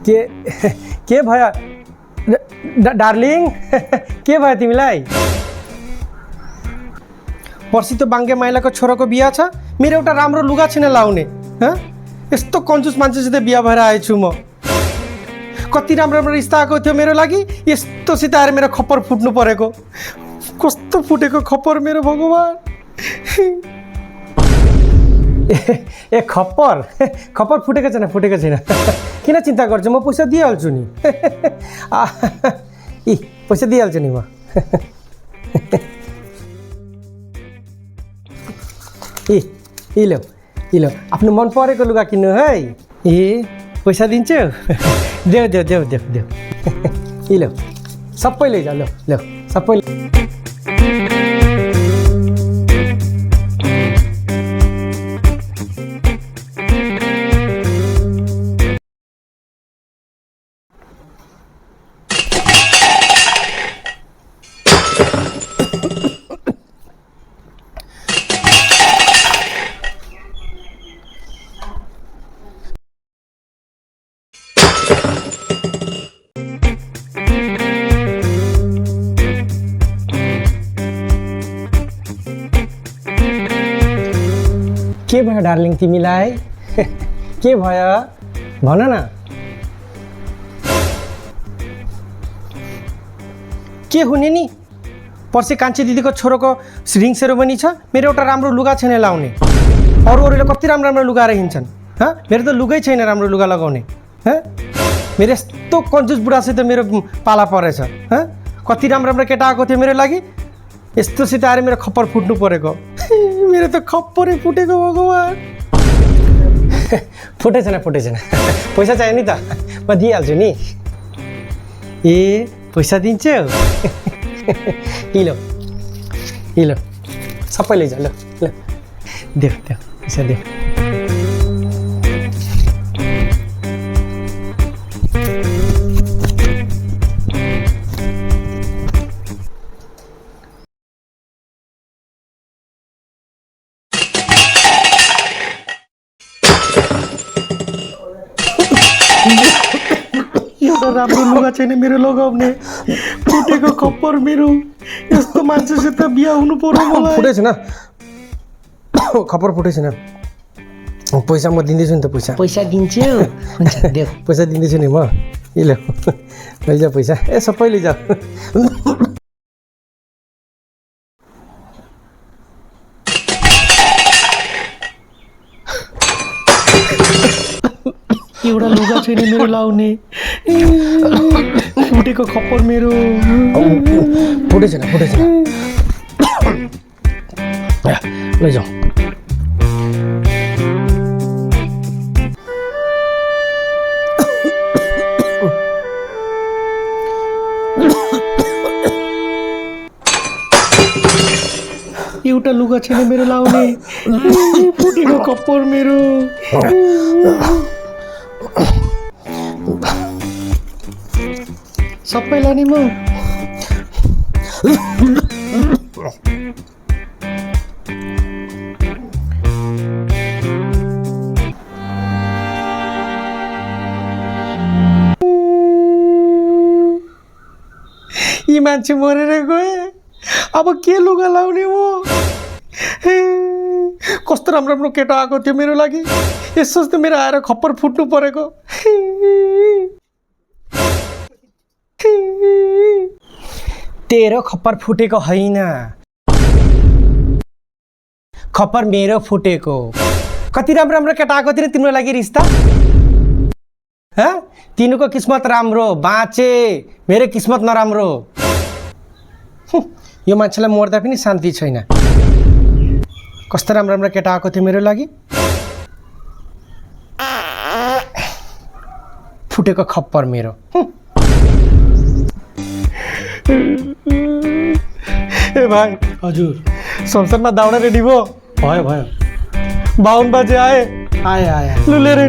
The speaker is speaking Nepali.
के के भयो डार्लिङ के भयो तिमीलाई? पर्सि त बाङ्गे माइलाको छोराको बिहा छ, मेरो एउटा राम्रो लुगा छैन लाउने। यस्तो कन्जुस मान्छेसित बिहा भएर आएछु म। कति राम्रो राम्रो रिस्ता आएको थियो मेरो लागि, यस्तोसित आएर मेरो खप्पर फुट्नु परेको। कस्तो फुटेको खप्पर मेरो भगवान्। ए खप्पर खप्पर फुटेको छैन किन चिन्ता गर्छु, म पैसा दिइहाल्छु नि। पैसा दिइहाल्छु नि म। लो आफ्नो मन परेको लुगा किन्नु है। पैसा दिन्छु। देऊ लो सबै लैजाऊ। लो सबै के भयो डार्लिङ तिमीलाई? के भयो भन न। के हुने नि? पर्सि कान्छी दिदीको छोरोको रिङ सेरोमनी छ, मेरो एउटा राम्रो लुगा छैन लाउने। अरूले कति राम्रो लुगाएर हिँड्छन्। मेरो त लुगै छैन राम्रो लुगा लगाउने। मेरो यस्तो कन्जुस बुढासित मेरो पाला परेछ। कति राम्रो केटा आएको थियो मेरो लागि, यस्तोसित आएर मेरो खप्पर फुट्नु परेको। मेरो त खप्परै फुटेको भगवान्। फुटे छैन पैसा चाहियो नि त, म दिइहाल्छु नि। पैसा दिन्छु। लो सबै लैजाऊ। ल देऊ पैसा देऊ। एउटा राम्रो लुगा छैन मेरो लगाउने, फुटेको खप्पर मेरो। यस्तो मान्छेसित बिहा हुनु पर्यो मलाई। फुटे छैन खप्पर, फुटे छैन। पैसा म दिँदैछु नि त। पैसा दिन्छु। हुन्छ देऊ। पैसा दिँदैछु नि म। लो लैजाऊ पैसा। सबै लैजाऊ। एउटा लुगा छैन मेरो लाउने, फुटेको खप्पर मेरो। फुटे छैन लैजाऊ। एउटा लुगा छैन मेरो लाउने, फुटेको खप्पर मेरो। सबै लाने म। यी मान्छे मरेर गए, अब के लुगा लाउने म? कस्तो राम्रो केटा आएको थियो मेरो लागि, यसो त मेरो आएर खप्पर फुट्नु परेको। तेरो खप्पर फुटेको होइन, खप्पर मेरो फुटेको। कति राम्रो केटा आएको थियो तिम्रो लागि रिस्ता। तिनीको किस्मत राम्रो बाँचे, मेरो किस्मत नराम्रो। यो मान्छेलाई मर्दा पनि शान्ति छैन। कस्तो राम्रो केटा आएको थियो मेरो लागि, फुटेको खप्पर मेरो। ए भाइ। हजुर। संसारमा दाउडा रेडी भयो? भयो 52 बजे आए। लु लिएर